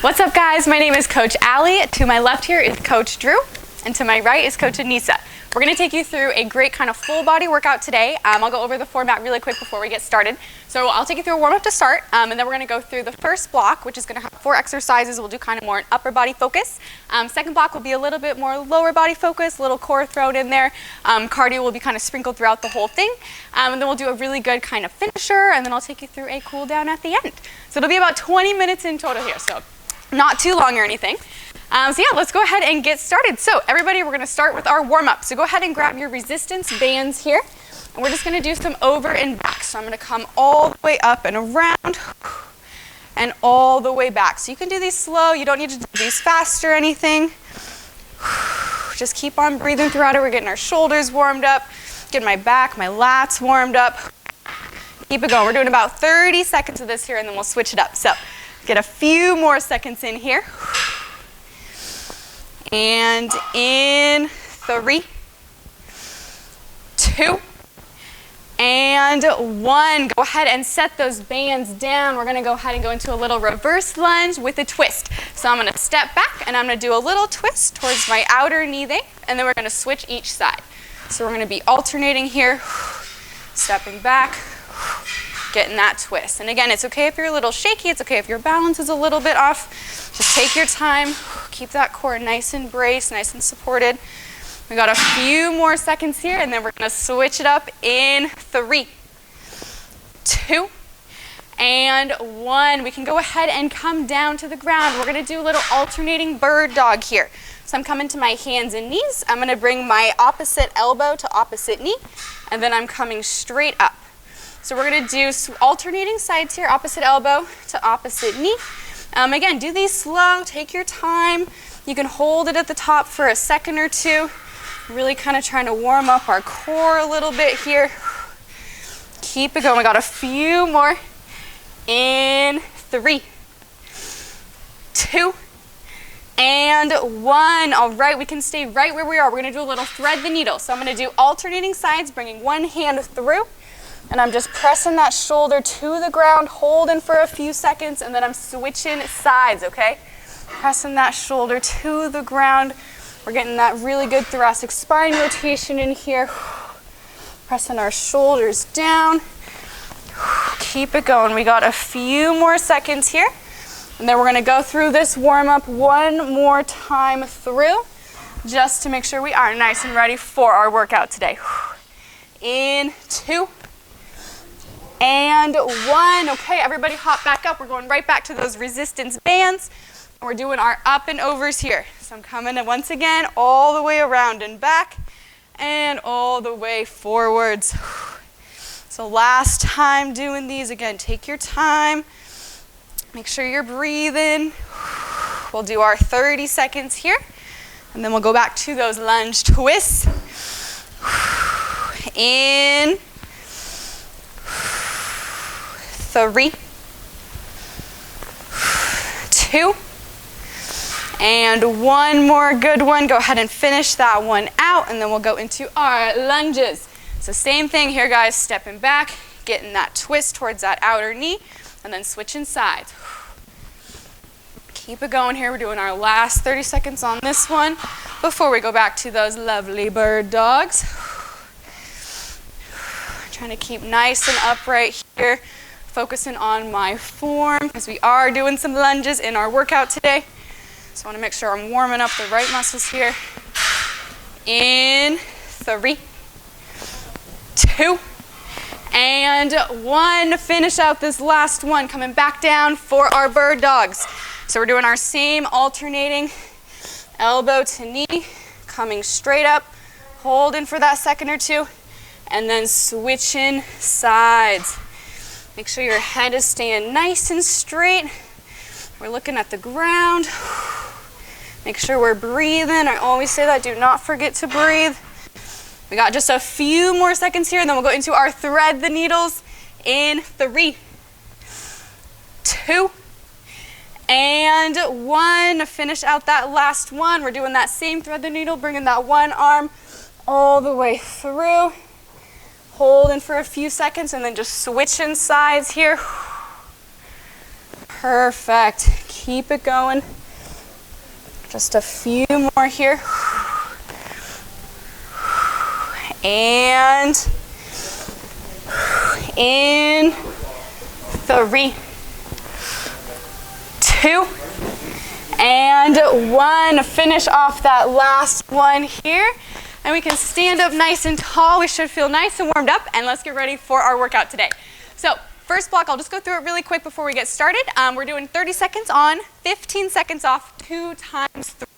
What's up, guys? My name is Coach Allie. To my left here is Coach Drew, and to my right is Coach Anissa. We're going to take you through a great kind of full body workout today. I'll go over the format really quick before we get started. So I'll take you through a warm up to start, and then we're going to go through the first block, which is going to have 4 exercises. We'll do kind of more an upper body focus. Second block will be a little bit more lower body focus, a little core thrown in there. Cardio will be kind of sprinkled throughout the whole thing. And then we'll do a really good kind of finisher, and then I'll take you through a cool down at the end. So it'll be about 20 minutes in total here, so not too long or anything. So yeah, let's go ahead and get started. So everybody, we're going to start with our warm-up. So go ahead and grab your resistance bands here. And we're just going to do some over and back. So I'm going to come all the way up and around and all the way back. So you can do these slow. You don't need to do these fast or anything. Just keep on breathing throughout it. We're getting our shoulders warmed up, getting my back, my lats warmed up. Keep it going. We're doing about 30 seconds of this here, and then we'll switch it up. So get a few more seconds in here. And in 3, 2, and 1. Go ahead and set those bands down. We're going to go ahead and go into a little reverse lunge with a twist. So I'm going to step back, and I'm going to do a little twist towards my outer knee there, and then we're going to switch each side. So we're going to be alternating here, stepping back, getting that twist. And again, it's okay if you're a little shaky. It's okay if your balance is a little bit off. Just take your time. Keep that core nice and braced, nice and supported. We got a few more seconds here, and then we're going to switch it up in 3, 2, and 1. We can go ahead and come down to the ground. We're going to do a little alternating bird dog here. So I'm coming to my hands and knees. I'm going to bring my opposite elbow to opposite knee, and then I'm coming straight up. So we're going to do alternating sides here, opposite elbow to opposite knee. Again, do these slow, take your time. You can hold it at the top for a second or two. Really kind of trying to warm up our core a little bit here. Keep it going. We got a few more. In 3, 2, and 1. All right, we can stay right where we are. We're going to do a little thread the needle. So I'm going to do alternating sides, bringing one hand through. And I'm just pressing that shoulder to the ground, holding for a few seconds, and then I'm switching sides, okay? Pressing that shoulder to the ground. We're getting that really good thoracic spine rotation in here. Pressing our shoulders down. Keep it going. We got a few more seconds here. And then we're going to go through this warm-up one more time through, just to make sure we are nice and ready for our workout today. In 2, and 1. Okay, everybody hop back up. We're going right back to those resistance bands. And we're doing our up and overs here. So I'm coming once again all the way around and back and all the way forwards. So last time doing these, again, take your time. Make sure you're breathing. We'll do our 30 seconds here. And then we'll go back to those lunge twists. In 3, 2, and 1 more good one. Go ahead and finish that one out, and then we'll go into our lunges. So same thing here, guys, stepping back, getting that twist towards that outer knee, and then switching sides. Keep it going here. We're doing our last 30 seconds on this one before we go back to those lovely bird dogs. Trying to keep nice and upright here. Focusing on my form because we are doing some lunges in our workout today. So I want to make sure I'm warming up the right muscles here. In 3, 2, and 1. Finish out this last one. Coming back down for our bird dogs. So we're doing our same alternating elbow to knee, coming straight up, holding for that second or two, and then switching sides. Make sure your head is staying nice and straight. We're looking at the ground. Make sure we're breathing. I always say that, do not forget to breathe. We got just a few more seconds here, and then we'll go into our thread the needles in 3, 2, and 1. To finish out that last one, we're doing that same thread the needle, bringing that one arm all the way through. Holding for a few seconds and then just switching sides here. Perfect. keep it going. Just a few more here. And in 3, 2, and 1. Finish off that last one here. And we can stand up nice and tall. We should feel nice and warmed up. And let's get ready for our workout today. So first block, I'll just go through it really quick before we get started. We're doing 30 seconds on, 15 seconds off, 2 times 3.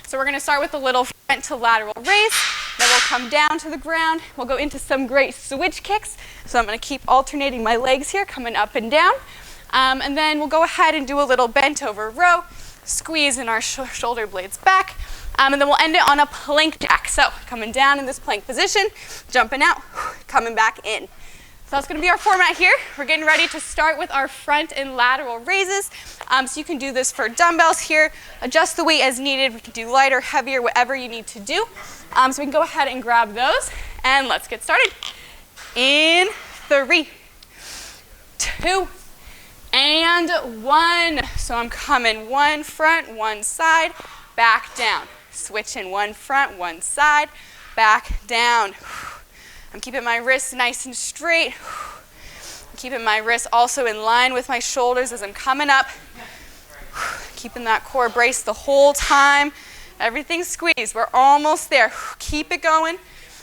So we're going to start with a little front to lateral raise. Then we'll come down to the ground. We'll go into some great switch kicks. So I'm going to keep alternating my legs here, coming up and down. And then we'll go ahead and do a little bent over row, squeezing our shoulder blades back. And then we'll end it on a plank jack. So coming down in this plank position, jumping out, coming back in. So that's going to be our format here. We're getting ready to start with our front and lateral raises. So you can do this for dumbbells here. Adjust the weight as needed. We can do lighter, heavier, whatever you need to do. So we can go ahead and grab those. And let's get started. In 3, 2, and 1. So I'm coming 1 front, 1 side, back down. Switching 1 front, 1 side, back down. I'm keeping my wrists nice and straight. I'm keeping my wrists also in line with my shoulders as I'm coming up. Keeping that core braced the whole time. Everything's squeezed. We're almost there. Keep it going.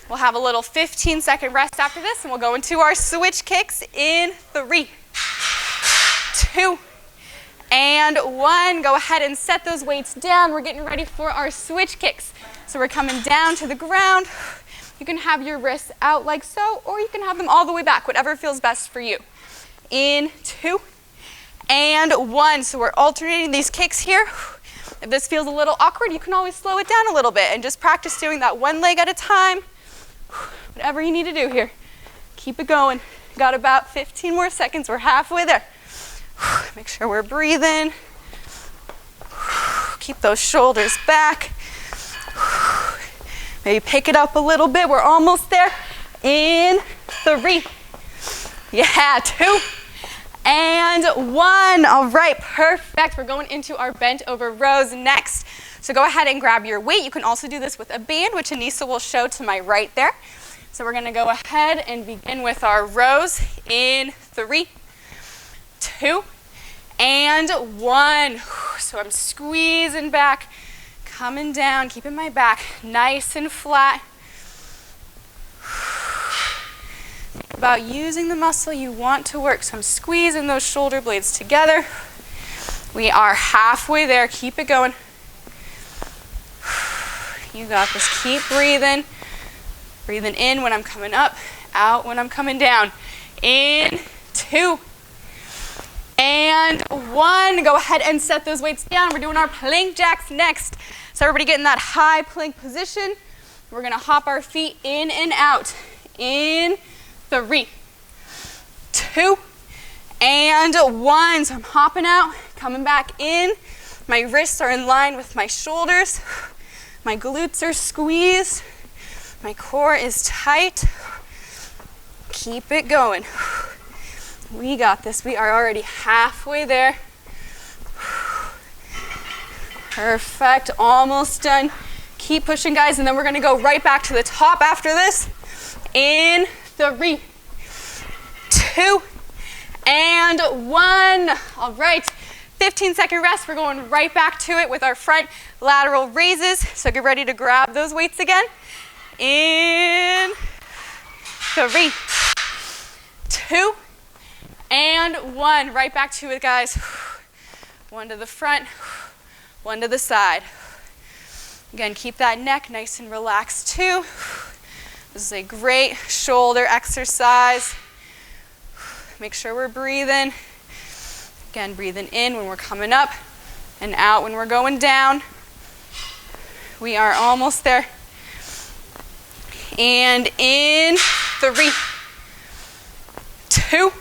We'll have a little 15-second rest after this, and we'll go into our switch kicks in 3, 2, and 1. Go ahead and set those weights down. We're getting ready for our switch kicks. So we're coming down to the ground. You can have your wrists out like so, or you can have them all the way back, whatever feels best for you. In 2, and 1. So we're alternating these kicks here. If this feels a little awkward, you can always slow it down a little bit and just practice doing that 1 leg at a time. Whatever you need to do here. Keep it going. Got about 15 more seconds. We're halfway there. Make sure we're breathing. Keep those shoulders back. Maybe pick it up a little bit. We're almost there. In 3. Yeah, 2, and 1. All right, perfect. We're going into our bent over rows next. So go ahead and grab your weight. You can also do this with a band, which Anissa will show to my right there. So we're going to go ahead and begin with our rows in 3, 2, and 1. So I'm squeezing back, coming down, keeping my back nice and flat. Think about using the muscle you want to work. So I'm squeezing those shoulder blades together. We are halfway there. Keep it going. You got this. Keep breathing. Breathing in when I'm coming up, out when I'm coming down. In 2, and 1. Go ahead and set those weights down. We're doing our plank jacks next. So everybody get in that high plank position. We're going to hop our feet in and out. In 3, 2, and 1. So I'm hopping out, coming back in. My wrists are in line with my shoulders. My glutes are squeezed. My core is tight. Keep it going. We got this. We are already halfway there. Perfect. Almost done. Keep pushing, guys, and then we're going to go right back to the top after this. In 3, 2, and 1. All right. 15-second rest. We're going right back to it with our front lateral raises. So get ready to grab those weights again. In 3, 2, and 1. Right back to it, guys. 1 to the front, 1 to the side. Again, keep that neck nice and relaxed too. This is a great shoulder exercise. Make sure we're breathing. Again, breathing in when we're coming up and out when we're going down. We are almost there. And in 3, 2,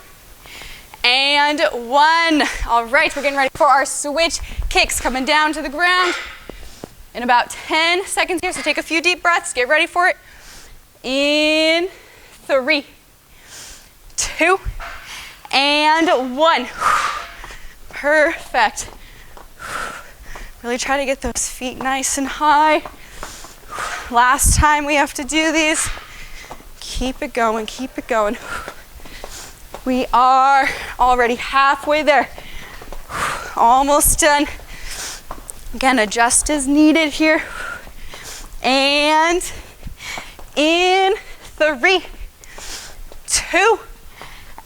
and 1. All right, we're getting ready for our switch kicks. Coming down to the ground in about 10 seconds here. So take a few deep breaths. Get ready for it. In 3, 2, and 1. Perfect. Really try to get those feet nice and high. Last time we have to do these. Keep it going, keep it going. We are already halfway there. Almost done. Again, adjust as needed here. And in 3, 2,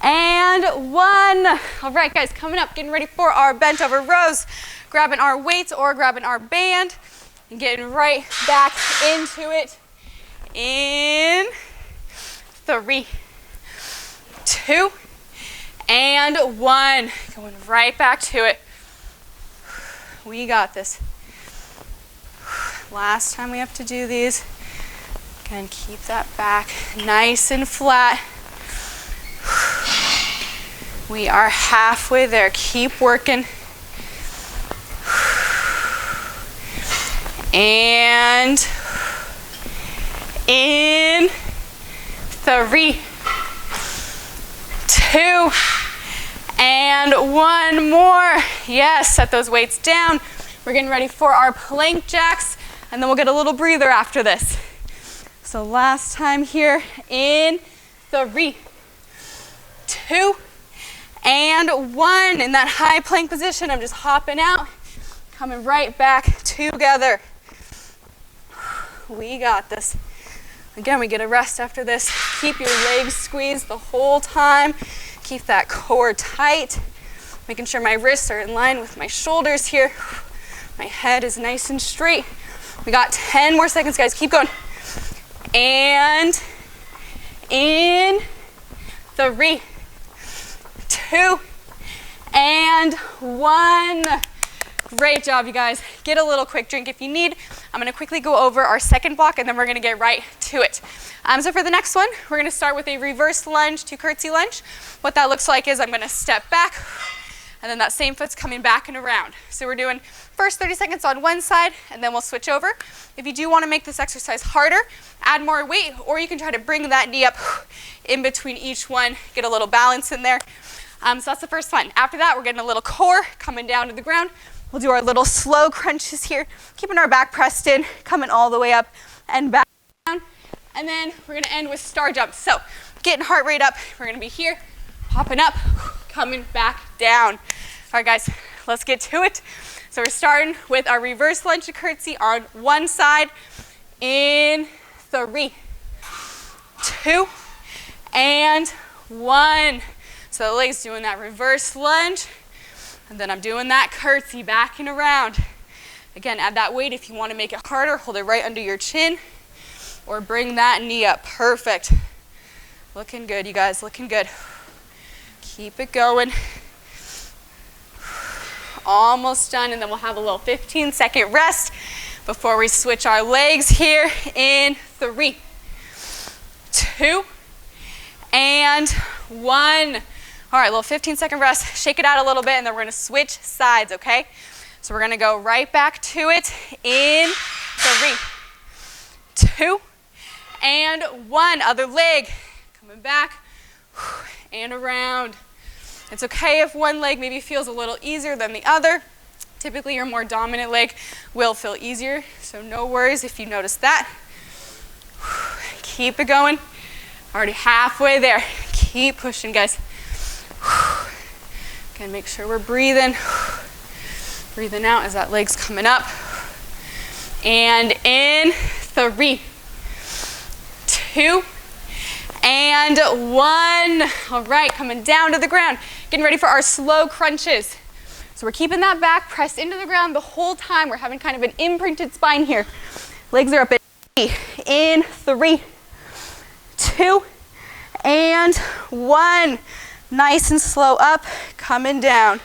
and 1. All right, guys, coming up, getting ready for our bent over rows. Grabbing our weights or grabbing our band and getting right back into it. In 3, 2, and 1. Going right back to it. We got this. Last time we have to do these. Again, keep that back nice and flat. We are halfway there. Keep working. And in 3, 2, and 1 more. Yes, set those weights down. We're getting ready for our plank jacks, and then we'll get a little breather after this. So last time here, in 3, 2, and 1. In that high plank position, I'm just hopping out, coming right back together. We got this. Again, we get a rest after this. Keep your legs squeezed the whole time. Keep that core tight. Making sure my wrists are in line with my shoulders here. My head is nice and straight. We got 10 more seconds, guys. Keep going. And in 3, 2, and 1. Great job, you guys. Get a little quick drink if you need. I'm gonna quickly go over our second block and then we're gonna get right to it. So for the next one, we're gonna start with a reverse lunge to curtsy lunge. What that looks like is I'm gonna step back and then that same foot's coming back and around. So we're doing first 30 seconds on one side and then we'll switch over. If you do wanna make this exercise harder, add more weight, or you can try to bring that knee up in between each one, get a little balance in there. So that's the first one. After that, we're getting a little core coming down to the ground. We'll do our little slow crunches here, keeping our back pressed in, coming all the way up and back down. And then we're gonna end with star jumps. So getting heart rate up, we're gonna be here, popping up, coming back down. All right, guys, let's get to it. So we're starting with our reverse lunge to curtsy on one side. In 3, 2, and 1. So the legs doing that reverse lunge. And then I'm doing that curtsy, backing around. Again, add that weight if you want to make it harder. Hold it right under your chin or bring that knee up. Perfect. Looking good, you guys, looking good. Keep it going. Almost done, and then we'll have a little 15-second rest before we switch our legs here. In 3, 2, and 1. All right, little 15-second rest. Shake it out a little bit, and then we're gonna switch sides, okay? So we're gonna go right back to it. In 3, 2, and 1. Other leg, coming back and around. It's okay if one leg maybe feels a little easier than the other. Typically, your more dominant leg will feel easier, so no worries if you notice that. Keep it going. Already halfway there. Keep pushing, guys. Again, make sure we're breathing. Breathing out as that leg's coming up. And in 3, 2, and 1. All right, coming down to the ground. Getting ready for our slow crunches. So we're keeping that back pressed into the ground the whole time. We're having kind of an imprinted spine here. Legs are up at in 3, 2, and 1. Nice and slow up, coming down.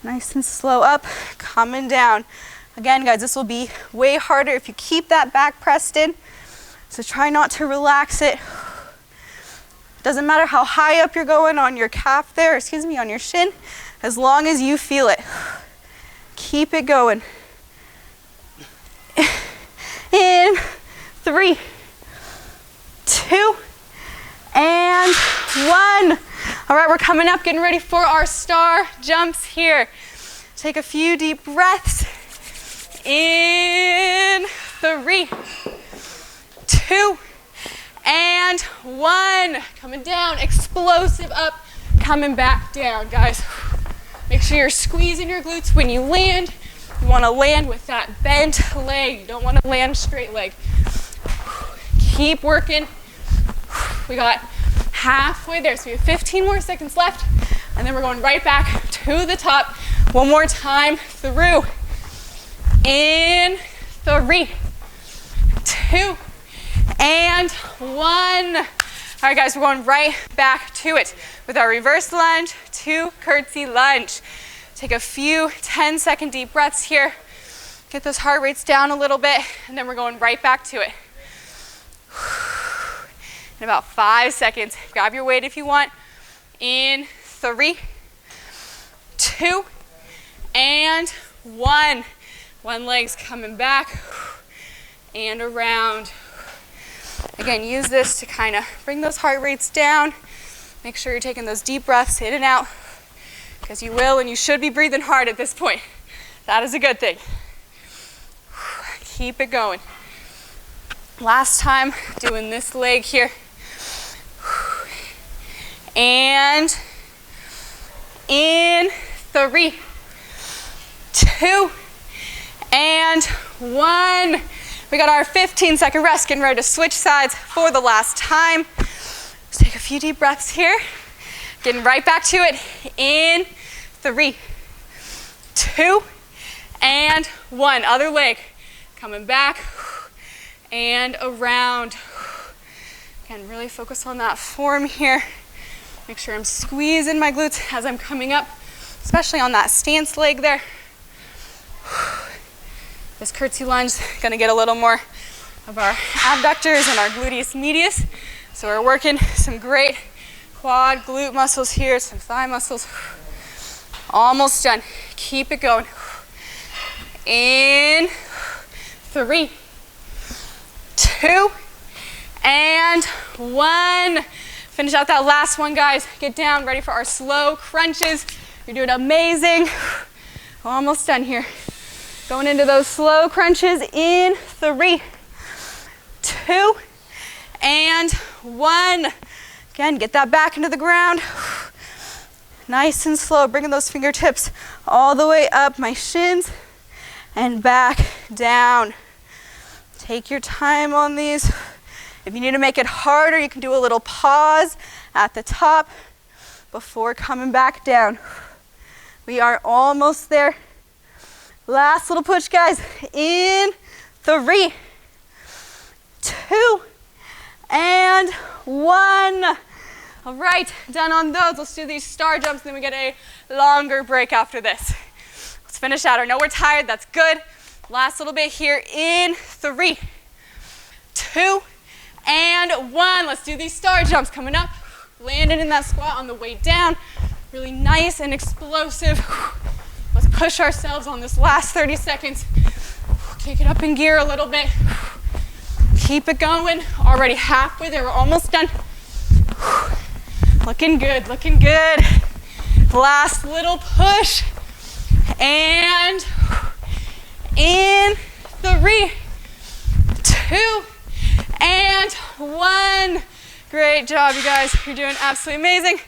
Nice and slow up, coming down. Again, guys, this will be way harder if you keep that back pressed in. So try not to relax it. Doesn't matter how high up you're going on your calf there, on your shin, as long as you feel it. Keep it going. In 3, 2, and 1. All right, we're coming up, getting ready for our star jumps here. Take a few deep breaths. In 3, 2, and 1. Coming down, explosive up, coming back down, guys. Make sure you're squeezing your glutes when you land. You want to land with that bent leg. You don't want to land straight leg. Keep working. We got halfway there, so we have 15 more seconds left, and then we're going right back to the top. One more time through. In 3, 2, and 1. All right, guys, we're going right back to it with our reverse lunge to curtsy lunge. Take a few 10-second deep breaths here. Get those heart rates down a little bit, and then we're going right back to it. In about 5 seconds, grab your weight if you want. In 3, 2, and 1. One leg's coming back and around. Again, use this to kind of bring those heart rates down. Make sure you're taking those deep breaths in and out, because you will and you should be breathing hard at this point. That is a good thing. Keep it going. Last time doing this leg here. And in 3, 2, and 1. We got our 15-second rest, getting ready to switch sides for the last time. Let's take a few deep breaths here. Getting right back to it. In 3, 2, and 1. Other leg. Coming back and around. Again, really focus on that form here. Make sure I'm squeezing my glutes as I'm coming up, especially on that stance leg there. This curtsy lunge is going to get a little more of our abductors and our gluteus medius. So we're working some great quad glute muscles here, some thigh muscles. Almost done. Keep it going. In 3, 2, and 1. Finish out that last one, guys. Get down, ready for our slow crunches. You're doing amazing. Almost done here. Going into those slow crunches in 3, 2, and 1. Again, get that back into the ground. Nice and slow, bringing those fingertips all the way up my shins and back down. Take your time on these. If you need to make it harder, you can do a little pause at the top before coming back down. We are almost there. Last little push, guys. In 3, 2, and 1. All right, done on those. Let's do these star jumps, then we get a longer break after this. Let's finish out. I know we're tired, that's good. Last little bit here. In 3, 2, and 1. Let's do these star jumps. Coming up, landing in that squat on the way down. Really nice and explosive. Let's push ourselves on this last 30 seconds. Kick it up in gear a little bit. Keep it going. Already halfway there. We're almost done. Looking good, looking good. Last little push. And in 3, 2, and 1. Great job, you guys. You're doing absolutely amazing.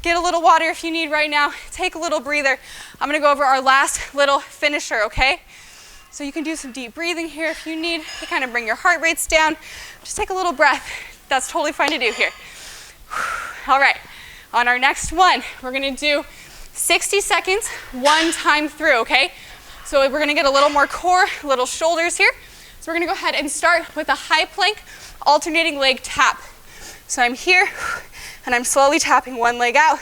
Get a little water if you need right now. Take a little breather. I'm gonna go over our last little finisher, okay? So you can do some deep breathing here if you need to kind of bring your heart rates down. Just take a little breath. That's totally fine to do here. All right, on our next one, we're gonna do 60 seconds, one time through, okay? So we're gonna get a little more core, little shoulders here. So we're gonna go ahead and start with a high plank, alternating leg tap. So I'm here, and I'm slowly tapping one leg out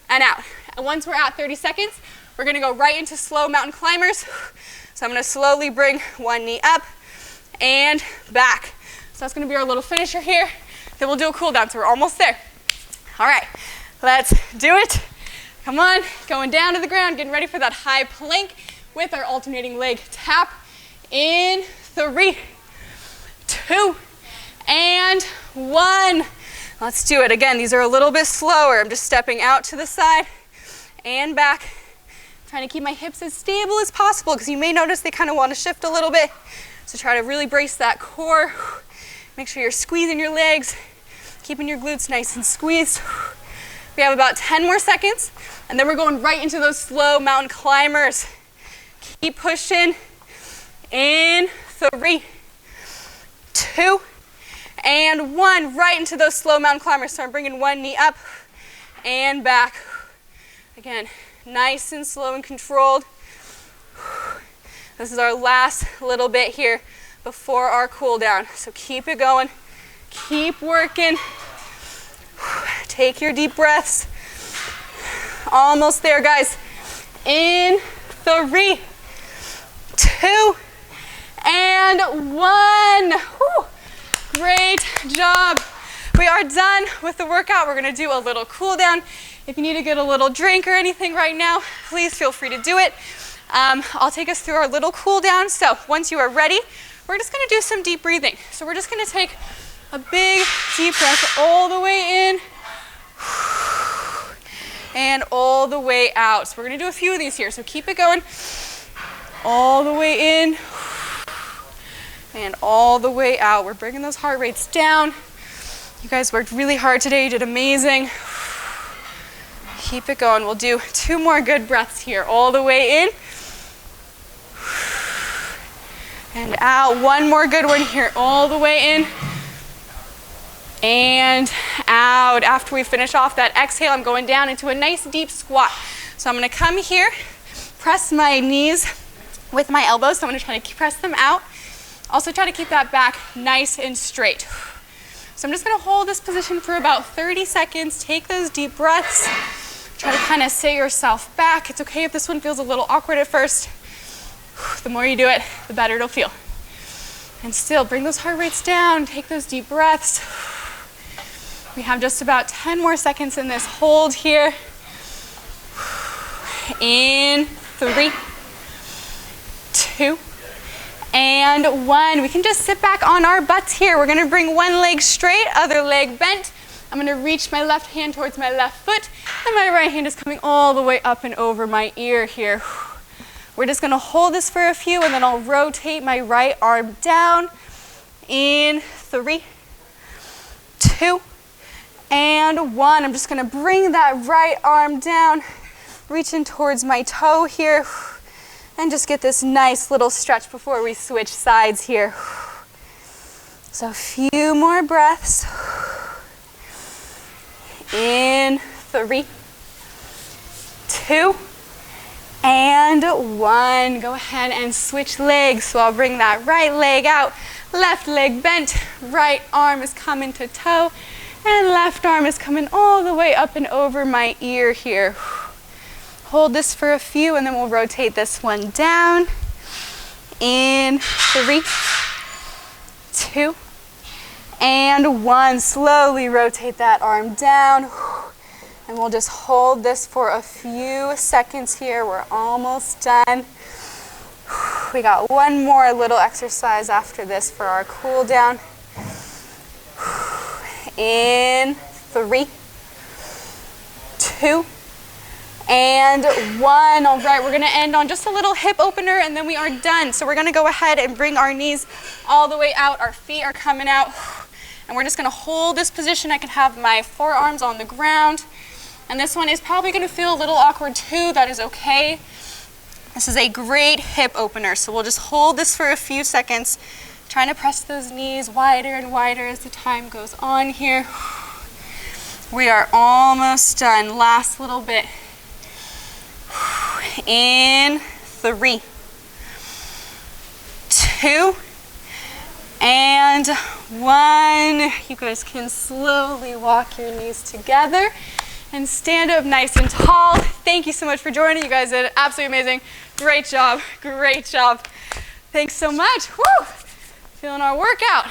and out. And once we're at 30 seconds, we're gonna go right into slow mountain climbers. So I'm gonna slowly bring one knee up and back. So that's gonna be our little finisher here. Then we'll do a cool down, so we're almost there. All right, let's do it. Come on, going down to the ground, getting ready for that high plank with our alternating leg tap. In 3, 2, and 1. Let's do it. Again, these are a little bit slower. I'm just stepping out to the side and back Trying to keep my hips as stable as possible because you may notice they kind of want to shift a little bit. So try to really brace that core. Make sure you're squeezing your legs, keeping your glutes nice and squeezed. We have about 10 more seconds, and then we're going right into those slow mountain climbers. Keep pushing. In 3, 2, and 1. Right into those slow mountain climbers. So I'm bringing one knee up and back. Again, nice and slow and controlled. This is our last little bit here before our cool down. So keep it going. Keep working. Take your deep breaths. Almost there, guys. In 3, 2, and 1. Whew. Great job. We are done with the workout. We're going to do a little cool down. If you need to get a little drink or anything right now, please feel free to do it. I'll take us through our little cool down. So once you are ready, we're just going to do some deep breathing. So we're just going to take a big deep breath all the way in and all the way out. So we're going to do a few of these here. So keep it going. All the way in and all the way out. We're bringing those heart rates down. You guys worked really hard today. You did amazing. Keep it going. We'll do 2 more good breaths here. All the way in and out. 1 more good one here. All the way in and out. After we finish off that exhale, I'm going down into a nice deep squat. So I'm going to come here, press my knees with my elbows. So I'm going to try to press them out. Also try to keep that back nice and straight. So I'm just going to hold this position for about 30 seconds. Take those deep breaths. Try to kind of sit yourself back. It's okay if this one feels a little awkward at first. The more you do it, the better it'll feel. And still, bring those heart rates down. Take those deep breaths. We have just about 10 more seconds in this hold here. In 3, 2, and 1. We can just sit back on our butts here. We're gonna bring one leg straight, other leg bent. I'm gonna reach my left hand towards my left foot, and my right hand is coming all the way up and over my ear here. We're just gonna hold this for a few, and then I'll rotate my right arm down. In 3, 2, and 1. I'm just gonna bring that right arm down, reaching towards my toe here, and just get this nice little stretch before we switch sides here. So a few more breaths. In 3, 2, and 1. Go ahead and switch legs. So I'll bring that right leg out, left leg bent, right arm is coming to toe, and left arm is coming all the way up and over my ear here. Hold this for a few, and then we'll rotate this one down. In 3, 2, and 1. Slowly rotate that arm down. And we'll just hold this for a few seconds here. We're almost done. We got one more little exercise after this for our cool down. In 3, 2, and 1. All right, we're gonna end on just a little hip opener, and then we are done. So we're gonna go ahead and bring our knees all the way out. Our feet are coming out. And we're just gonna hold this position. I can have my forearms on the ground. And this one is probably gonna feel a little awkward too. That is okay. This is a great hip opener. So we'll just hold this for a few seconds, trying to press those knees wider and wider as the time goes on here. We are almost done. Last little bit. In 3, 2, and 1. You guys can slowly walk your knees together and stand up nice and tall. Thank you so much for joining. You guys did absolutely amazing. Great job. Great job. Thanks so much. Woo! Feeling our workout.